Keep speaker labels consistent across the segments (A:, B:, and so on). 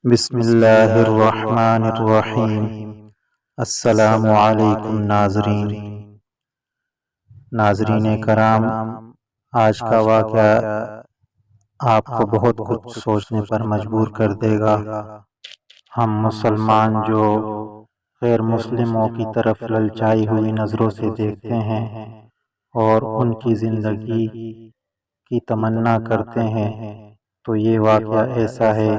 A: بسم اللہ الرحمن الرحیم۔ السلام علیکم ناظرین کرام، آج کا واقعہ آپ کو بہت کچھ سوچنے پر مجبور کر دے گا۔ ہم مسلمان جو غیر مسلموں کی طرف للچائی ہوئی نظروں سے دیکھتے ہیں اور ان کی زندگی کی تمنا کرتے ہیں، تو یہ واقعہ ایسا ہے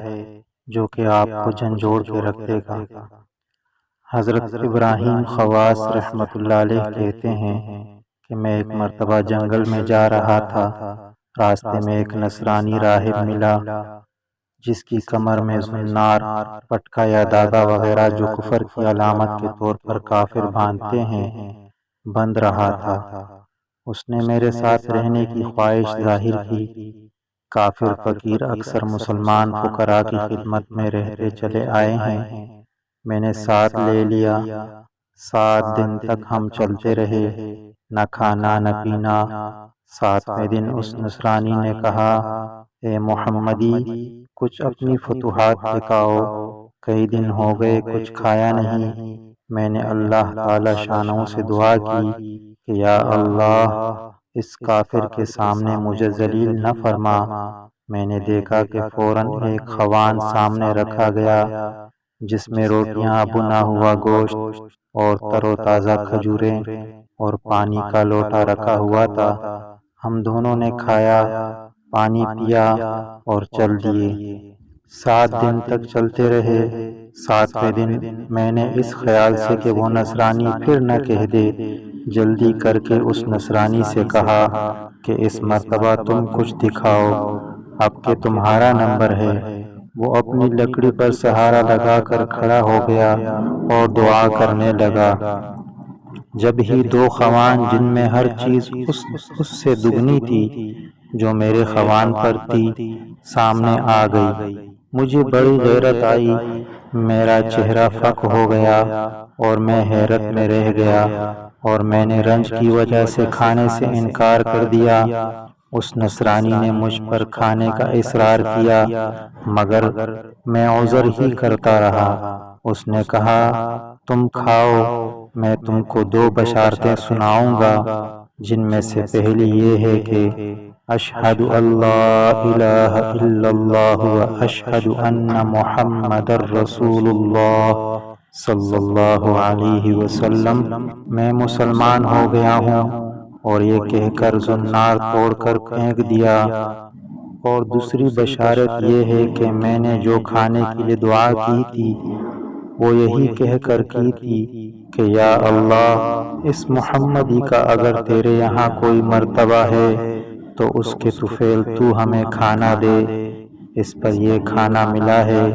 A: جو کہ آپ کو جھنجھوڑ کے رکھ دے گا۔ حضرت ابراہیم خواص رحمۃ اللہ علیہ کہتے ہیں کہ میں ایک مرتبہ جنگل میں جا رہا تھا، راستے میں ایک نصرانی راہب ملا جس کی کمر میں زنار، پٹکا یا داغا وغیرہ جو کفر کی علامت کے طور پر کافر باندھتے ہیں بند رہا تھا۔ اس نے میرے ساتھ رہنے کی خواہش ظاہر کی۔ کافر فقیر اکثر مسلمان فقراء کی خدمت میں رہتے چلے آئے ہیں، میں نے ساتھ لے لیا۔ 7 دن تک ہم چلتے رہے، نہ کھانا نہ پینا۔ 7ویں دن اس نصرانی نے کہا، اے محمدی، کچھ اپنی فتوحات دکھاؤ، کئی دن ہو گئے کچھ کھایا نہیں۔ میں نے اللہ تعالی شانہ سے دعا کی کہ یا اللہ، اس کافر کے سامنے مجھے ذلیل نہ فرما۔ میں نے دیکھا کہ فوراً ایک خوان سامنے رکھا گیا جس میں روٹیاں، بنا ہوا گوشت اور تر و تازہ کھجوریں اور پانی کا لوٹا رکھا ہوا تھا۔ ہم دونوں نے کھایا، پانی پیا اور چل دیے۔ 7 دن تک چلتے رہے۔ 7ویں دن میں نے اس خیال سے کہ وہ نصرانی پھر نہ کہہ دے، جلدی کر کے اس نصرانی سے کہا کہ اس مرتبہ تم کچھ دکھاؤ، اب کہ تمہارا نمبر ہے۔ وہ اپنی لکڑی پر سہارا لگا کر کھڑا ہو گیا اور دعا کرنے لگا۔ جب ہی 2 خوان جن میں ہر چیز اس سے دگنی تھی جو میرے خوان پر تھی سامنے آ گئی، مجھے بڑی غیرت آئی، میرا چہرہ فک ہو گیا اور میں حیرت میں رہ گیا، اور میں نے رنج کی وجہ سے کھانے سے انکار کر دیا۔ اس نصرانی نے مجھ پر کھانے کا اصرار کیا، مگر میں عذر ہی کرتا رہا۔ اس نے کہا، تم کھاؤ، میں تم کو 2 بشارتیں سناؤں گا، جن میں سے پہلی یہ ہے کہ اشہد اللہ الہ الا اللہ و اشہد ان محمد الرسول اللہ صلی اللہ علیہ وسلم، میں مسلمان ہو گیا ہوں۔ اور یہ کہہ کر زنار توڑ کر پھینک دیا۔ اور دوسری بشارت یہ ہے کہ میں نے جو کھانے کے لیے دعا کی تھی وہ یہی کہہ کر کی تھی کہ یا اللہ، اس محمدی کا اگر تیرے یہاں کوئی مرتبہ ہے تو اس کے طفیل تو ہمیں کھانا دے۔ اس پر یہ کھانا ملا ہے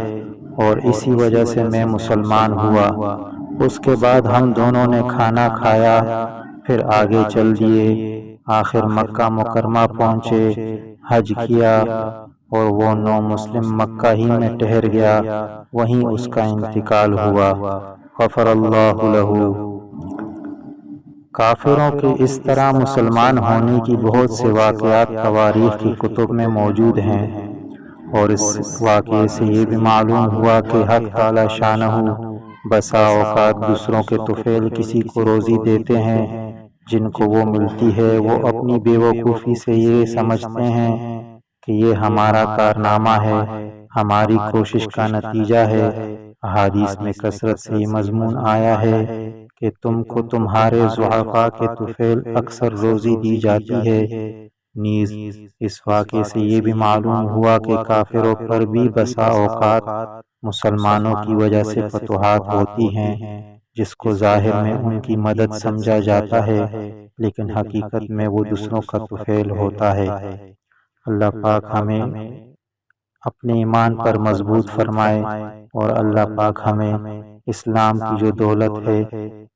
A: اور اسی وجہ سے میں مسلمان ہوا۔ اس کے بعد ہم دونوں نے کھانا کھایا، پھر آگے چل دیے۔ آخر مکہ مکرمہ پہنچے، حج کیا، اور وہ نو مسلم مکہ ہی میں ٹھہر گیا، وہیں اس کا انتقال ہوا، غفر اللہ لہ۔ کافروں کے اس طرح مسلمان ہونے کی بہت سے واقعات تواریخ کی کتب میں موجود ہیں، اور اس واقعے سے یہ بھی معلوم ہوا کہ حق تعالی شانہ بسا اوقات دوسروں کے طفیل کسی کو روزی دیتے ہیں، جن کو وہ ملتی ہے وہ اپنی بے وقوفی سے یہ سمجھتے ہیں کہ یہ ہمارا کارنامہ ہے، ہماری کوشش کا نتیجہ ہے۔ احادیث میں کثرت سے یہ مضمون آیا ہے کہ تم کو تمہارے ضعفاء کے طفیل اکثر روزی دی جاتی ہے۔ نیز اس واقعے سے یہ بھی معلوم ہوا کہ کافروں پر بھی بسا اوقات مسلمانوں کی وجہ سے فتوحات ہوتی ہیں، جس کو ظاہر میں ان کی مدد سمجھا جاتا ہے، لیکن حقیقت میں وہ دوسروں کا طفیل ہوتا ہے۔ اللہ پاک ہمیں اپنے ایمان پر مضبوط فرمائے، اور اللہ پاک ہمیں اسلام کی جو دولت ہے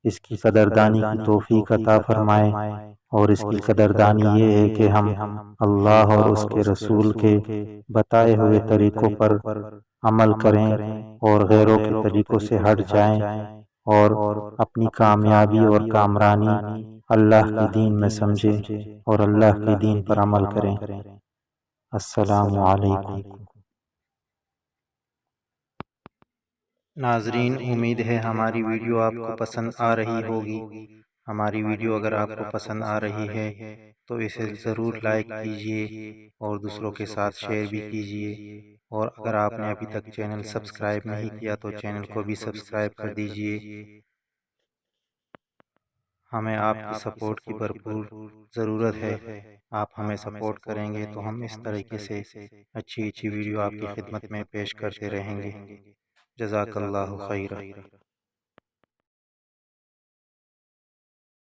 A: اس کی قدردانی کی توفیق عطا فرمائے۔ اور اس کی قدردانی یہ ہے کہ ہم اللہ اور اس کے رسول کے بتائے ہوئے طریقوں پر عمل کریں اور غیروں کے طریقوں سے ہٹ جائیں، اور اپنی کامیابی اور کامرانی اللہ کے دین میں سمجھیں اور اللہ کے دین پر عمل کریں۔ السلام علیکم۔ ناظرین، امید ہے ہماری ویڈیو آپ کو پسند آ رہی ہوگی۔ ہماری ویڈیو اگر آپ کو پسند آ رہی ہے تو اسے ضرور لائک کیجئے اور دوسروں کے ساتھ شیئر بھی کیجئے، اور اگر آپ نے ابھی تک چینل سبسکرائب نہیں کیا تو چینل کو بھی سبسکرائب کر دیجئے۔ ہمیں آپ کی سپورٹ کی بھرپور ضرورت ہے۔ آپ ہمیں سپورٹ کریں گے تو ہم اس طریقے سے اچھی ویڈیو آپ کی خدمت میں پیش کرتے رہیں گے۔ جزاک اللہ خیر۔